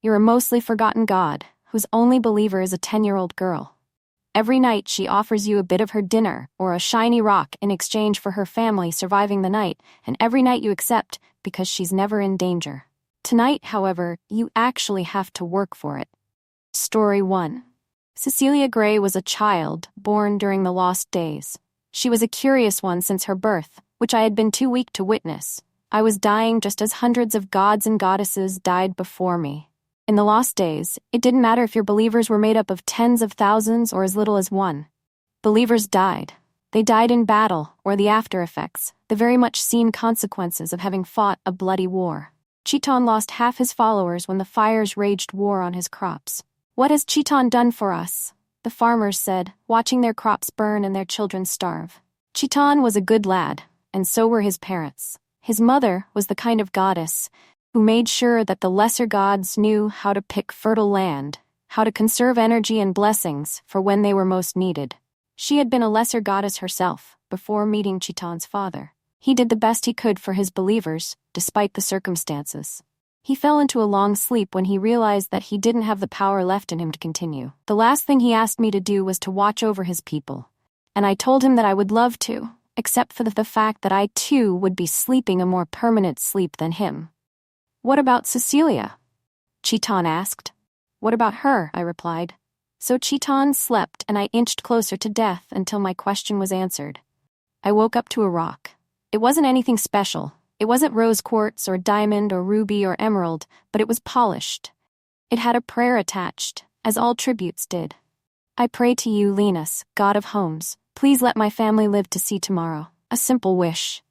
You're a mostly forgotten god, whose only believer is a 10-year-old girl. Every night she offers you a bit of her dinner or a shiny rock in exchange for her family surviving the night, and every night you accept because she's never in danger. Tonight, however, you actually have to work for it. Story 1. Cecilia Gray was a child born during the lost days. She was a curious one since her birth, which I had been too weak to witness. I was dying just as hundreds of gods and goddesses died before me. In the lost days, it didn't matter if your believers were made up of tens of thousands or as little as one. Believers died. They died in battle, or the after effects, the very much seen consequences of having fought a bloody war. Chiton lost half his followers when the fires raged war on his crops. "What has Chiton done for us?" the farmers said, watching their crops burn and their children starve. Chiton was a good lad, and so were his parents. His mother was the kind of goddess who made sure that the lesser gods knew how to pick fertile land, how to conserve energy and blessings for when they were most needed. She had been a lesser goddess herself before meeting Chiton's father. He did the best he could for his believers, despite the circumstances. He fell into a long sleep when he realized that he didn't have the power left in him to continue. The last thing he asked me to do was to watch over his people, and I told him that I would love to, except for the fact that I too would be sleeping a more permanent sleep than him. "What about Cecilia?" Chiton asked. "What about her?" I replied. So Chiton slept, and I inched closer to death until my question was answered. I woke up to a rock. It wasn't anything special. It wasn't rose quartz or diamond or ruby or emerald, but it was polished. It had a prayer attached, as all tributes did. "I pray to you, Linus, god of homes. Please let my family live to see tomorrow." A simple wish.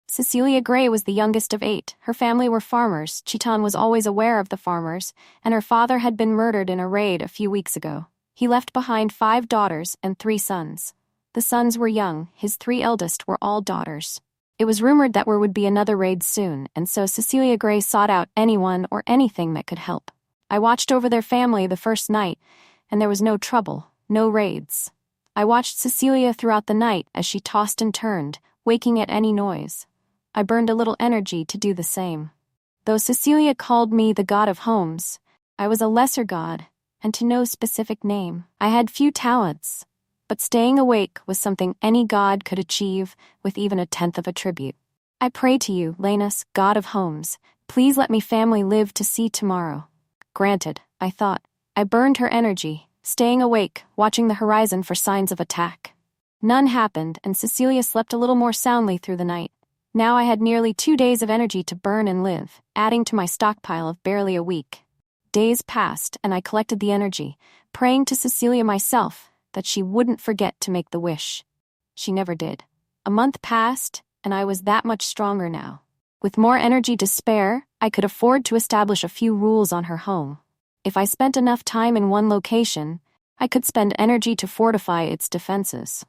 Cecilia Gray was the youngest of 8. Her family were farmers. Chiton was always aware of the farmers, and her father had been murdered in a raid a few weeks ago. He left behind 5 daughters and 3 sons. The sons were young. His 3 eldest were all daughters. It was rumored that there would be another raid soon, and so Cecilia Gray sought out anyone or anything that could help. I watched over their family the first night, and there was no trouble, no raids. I watched Cecilia throughout the night as she tossed and turned, waking at any noise. I burned a little energy to do the same. Though Cecilia called me the god of homes, I was a lesser god, and to no specific name. I had few talents, but staying awake was something any god could achieve with even a tenth of a tribute. "I pray to you, Linus, god of homes. Please let me family live to see tomorrow." Granted, I thought. I burned her energy, staying awake, watching the horizon for signs of attack. None happened, and Cecilia slept a little more soundly through the night. Now I had nearly 2 days of energy to burn and live, adding to my stockpile of barely a week. Days passed, and I collected the energy, praying to Cecilia myself that she wouldn't forget to make the wish. She never did. A month passed, and I was that much stronger now. With more energy to spare, I could afford to establish a few rules on her home. If I spent enough time in one location, I could spend energy to fortify its defenses.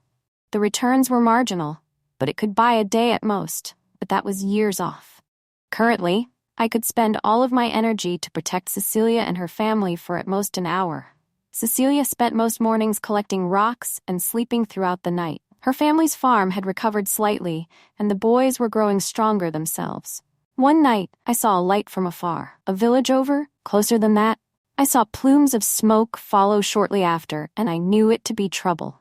The returns were marginal, but it could buy a day at most, but that was years off. Currently, I could spend all of my energy to protect Cecilia and her family for at most an hour. Cecilia spent most mornings collecting rocks and sleeping throughout the night. Her family's farm had recovered slightly, and the boys were growing stronger themselves. One night, I saw a light from afar. A village over, closer than that, I saw plumes of smoke follow shortly after, and I knew it to be trouble.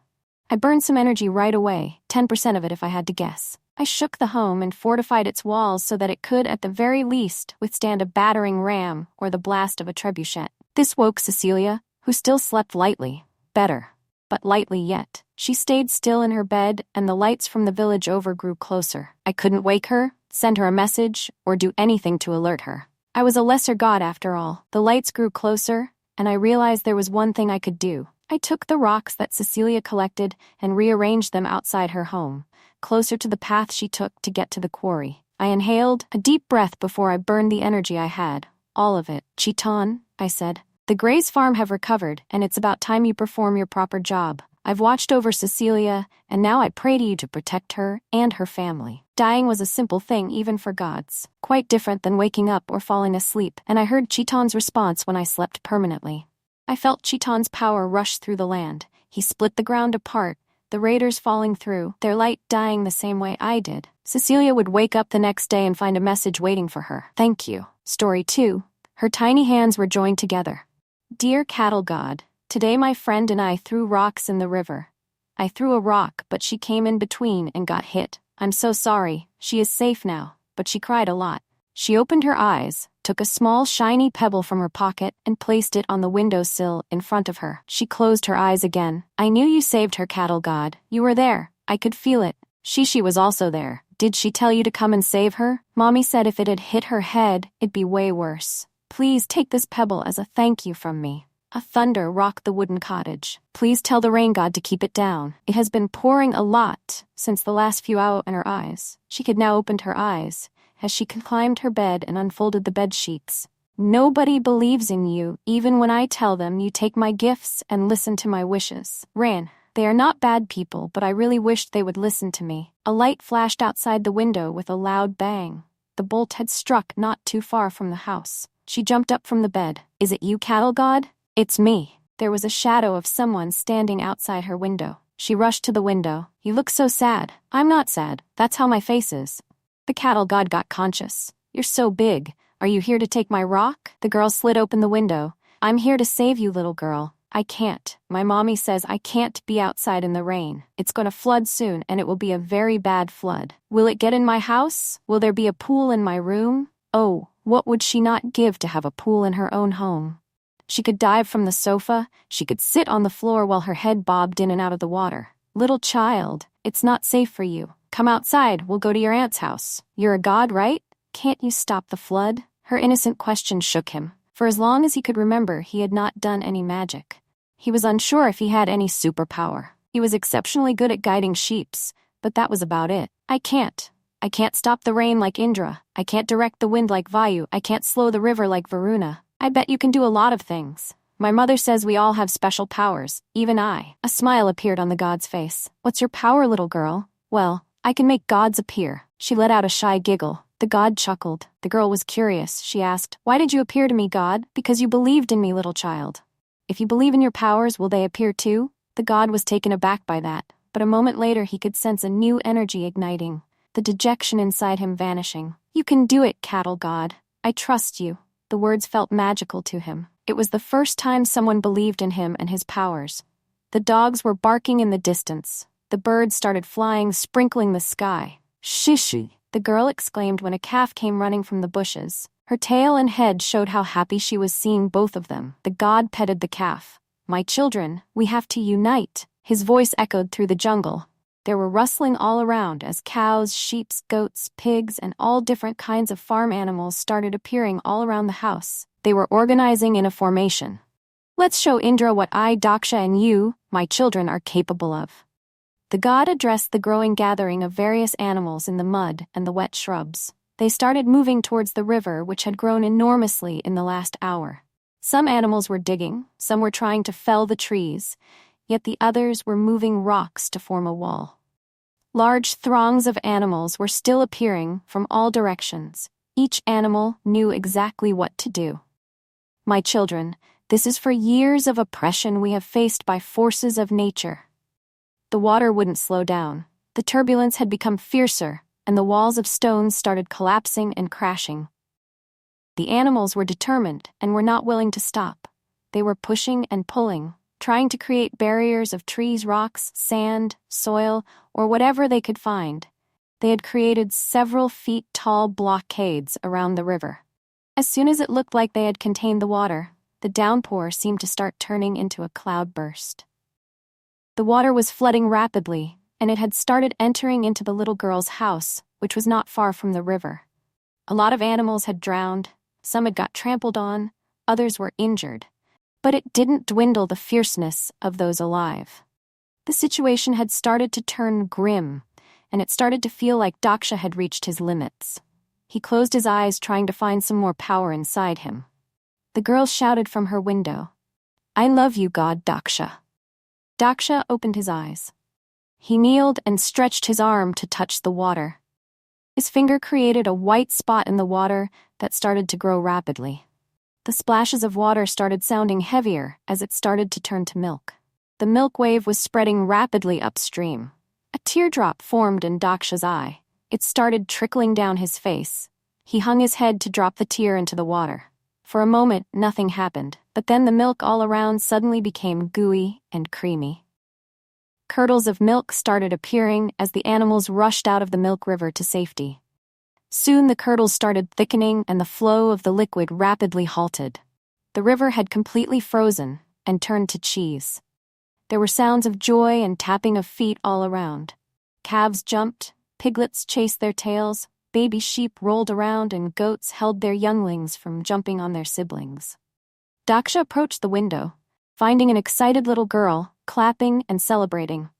I burned some energy right away, 10% of it if I had to guess. I shook the home and fortified its walls so that it could, at the very least, withstand a battering ram or the blast of a trebuchet. This woke Cecilia, who still slept lightly. Better, but lightly yet. She stayed still in her bed, and the lights from the village over grew closer. I couldn't wake her, send her a message, or do anything to alert her. I was a lesser god after all. The lights grew closer, and I realized there was one thing I could do. I took the rocks that Cecilia collected and rearranged them outside her home, closer to the path she took to get to the quarry. I inhaled a deep breath before I burned the energy I had, all of it. "Chiton," I said, "the Gray's farm have recovered, and it's about time you perform your proper job. I've watched over Cecilia, and now I pray to you to protect her and her family." Dying was a simple thing even for gods, quite different than waking up or falling asleep, and I heard Chiton's response when I slept permanently. I felt Chiton's power rush through the land. He split the ground apart, the raiders falling through, their light dying the same way I did. Cecilia would wake up the next day and find a message waiting for her. "Thank you." Story 2. Her tiny hands were joined together. Dear cattle god, today my friend and I threw rocks in the river. I threw a rock, but she came in between and got hit. I'm so sorry. She is safe now, but she cried a lot. She opened her eyes, took a small shiny pebble from her pocket, and placed it on the windowsill in front of her. She closed her eyes again. I knew you saved her, cattle god. You were there. I could feel it. Shishi was also there. Did she tell you to come and save her? Mommy said if it had hit her head, it'd be way worse. Please take this pebble as a thank you from me. A thunder rocked the wooden cottage. Please tell the rain god to keep it down. It has been pouring a lot since the last few hours in her eyes. She could now open her eyes as she climbed her bed and unfolded the bed sheets. Nobody believes in you, even when I tell them you take my gifts and listen to my wishes. Rain. They are not bad people, but I really wished they would listen to me. A light flashed outside the window with a loud bang. The bolt had struck not too far from the house. She jumped up from the bed. Is it you, cattle god? It's me. There was a shadow of someone standing outside her window. She rushed to the window. You look so sad. I'm not sad. That's how my face is. The cattle god got conscious. You're so big. Are you here to take my rock? The girl slid open the window. I'm here to save you, little girl. I can't. My mommy says I can't be outside in the rain. It's going to flood soon, and it will be a very bad flood. Will it get in my house? Will there be a pool in my room? Oh, what would she not give to have a pool in her own home? She could dive from the sofa. She could sit on the floor while her head bobbed in and out of the water. Little child, it's not safe for you. Come outside. We'll go to your aunt's house. You're a god, right? Can't you stop the flood? Her innocent question shook him. For as long as he could remember, he had not done any magic. He was unsure if he had any superpower. He was exceptionally good at guiding sheeps, but that was about it. I can't. I can't stop the rain like Indra. I can't direct the wind like Vayu. I can't slow the river like Varuna. I bet you can do a lot of things. My mother says we all have special powers, even I. A smile appeared on the god's face. What's your power, little girl? Well, I can make gods appear. She let out a shy giggle. The god chuckled. The girl was curious. She asked, Why did you appear to me, God? Because you believed in me, little child. If you believe in your powers, will they appear too? The god was taken aback by that, but a moment later he could sense a new energy igniting, the dejection inside him vanishing. You can do it, cattle god. I trust you. The words felt magical to him. It was the first time someone believed in him and his powers. The dogs were barking in the distance. The birds started flying, sprinkling the sky. Shishi, the girl exclaimed when a calf came running from the bushes. Her tail and head showed how happy she was seeing both of them. The god petted the calf. My children, we have to unite. His voice echoed through the jungle. There were rustling all around as cows, sheep, goats, pigs, and all different kinds of farm animals started appearing all around the house. They were organizing in a formation. Let's show Indra what I, Daksha, and you, my children, are capable of. The god addressed the growing gathering of various animals in the mud and the wet shrubs. They started moving towards the river, which had grown enormously in the last hour. Some animals were digging, some were trying to fell the trees, yet the others were moving rocks to form a wall. Large throngs of animals were still appearing from all directions. Each animal knew exactly what to do. My children, this is for years of oppression we have faced by forces of nature. The water wouldn't slow down. The turbulence had become fiercer, and the walls of stones started collapsing and crashing. The animals were determined and were not willing to stop. They were pushing and pulling, trying to create barriers of trees, rocks, sand, soil, or whatever they could find. They had created several feet-tall blockades around the river. As soon as it looked like they had contained the water, the downpour seemed to start turning into a cloudburst. The water was flooding rapidly, and it had started entering into the little girl's house, which was not far from the river. A lot of animals had drowned, some had got trampled on, others were injured. But it didn't dwindle the fierceness of those alive. The situation had started to turn grim, and it started to feel like Daksha had reached his limits. He closed his eyes, trying to find some more power inside him. The girl shouted from her window, I love you, God Daksha. Daksha opened his eyes. He kneeled and stretched his arm to touch the water. His finger created a white spot in the water that started to grow rapidly. The splashes of water started sounding heavier as it started to turn to milk. The milk wave was spreading rapidly upstream. A teardrop formed in Daksha's eye. It started trickling down his face. He hung his head to drop the tear into the water. For a moment, nothing happened, but then the milk all around suddenly became gooey and creamy. Curdles of milk started appearing as the animals rushed out of the milk river to safety. Soon the curdles started thickening and the flow of the liquid rapidly halted. The river had completely frozen and turned to cheese. There were sounds of joy and tapping of feet all around. Calves jumped, piglets chased their tails, baby sheep rolled around, and goats held their younglings from jumping on their siblings. Daksha approached the window, finding an excited little girl, clapping and celebrating.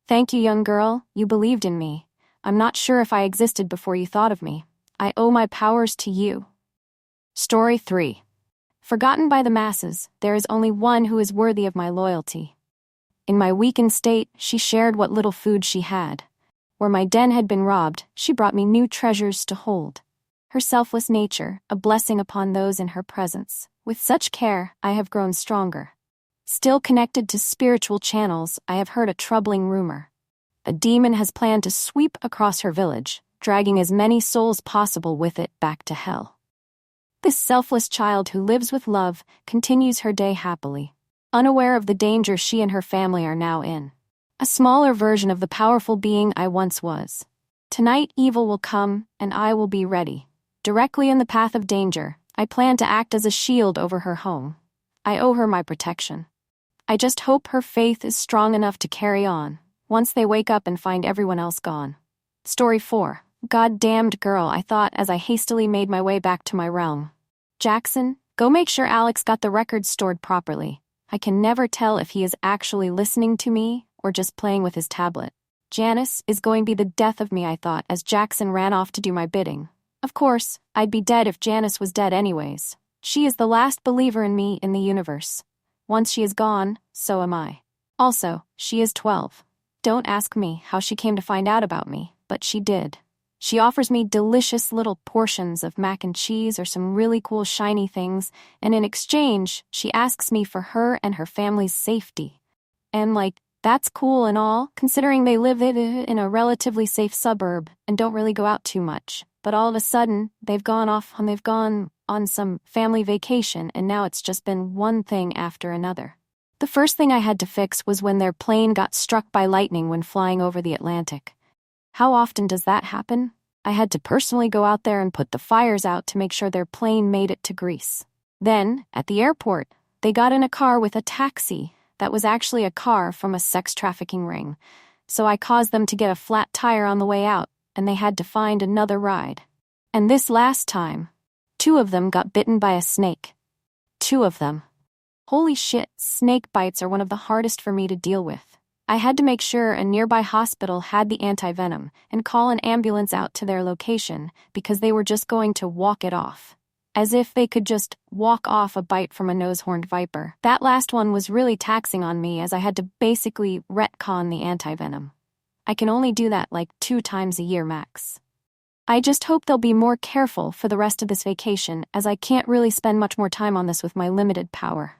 "Thank you, young girl, you believed in me. I'm not sure if I existed before you thought of me. I owe my powers to you." Story 3. Forgotten by the masses, there is only one who is worthy of my loyalty. In my weakened state, she shared what little food she had. Where my den had been robbed, she brought me new treasures to hold. Her selfless nature, a blessing upon those in her presence. With such care, I have grown stronger. Still connected to spiritual channels, I have heard a troubling rumor. A demon has planned to sweep across her village, dragging as many souls possible with it back to hell. This selfless child who lives with love continues her day happily, unaware of the danger she and her family are now in. A smaller version of the powerful being I once was. Tonight evil will come, and I will be ready. Directly in the path of danger, I plan to act as a shield over her home. I owe her my protection. I just hope her faith is strong enough to carry on, once they wake up and find everyone else gone. Story 4. "Goddamned girl," I thought as I hastily made my way back to my realm. "Jackson, go make sure Alex got the records stored properly. I can never tell if he is actually listening to me or just playing with his tablet. Janice is going to be the death of me," I thought as Jackson ran off to do my bidding. Of course, I'd be dead if Janice was dead anyways. She is the last believer in me in the universe. Once she is gone, so am I. Also, she is 12. Don't ask me how she came to find out about me, but she did. She offers me delicious little portions of mac and cheese or some really cool shiny things, and in exchange, she asks me for her and her family's safety. And that's cool and all, considering they live in a relatively safe suburb and don't really go out too much. But all of a sudden, they've gone on some family vacation, and now it's just been one thing after another. The first thing I had to fix was when their plane got struck by lightning when flying over the Atlantic. How often does that happen? I had to personally go out there and put the fires out to make sure their plane made it to Greece. Then, at the airport, they got in a car with a taxi that was actually a car from a sex trafficking ring, so I caused them to get a flat tire on the way out, and they had to find another ride. And this last time, 2 of them got bitten by a snake. 2 of them. Holy shit, snake bites are one of the hardest for me to deal with. I had to make sure a nearby hospital had the anti-venom and call an ambulance out to their location because they were just going to walk it off. As if they could just walk off a bite from a nose-horned viper. That last one was really taxing on me as I had to basically retcon the anti-venom. I can only do that 2 times a year max. I just hope they'll be more careful for the rest of this vacation as I can't really spend much more time on this with my limited power.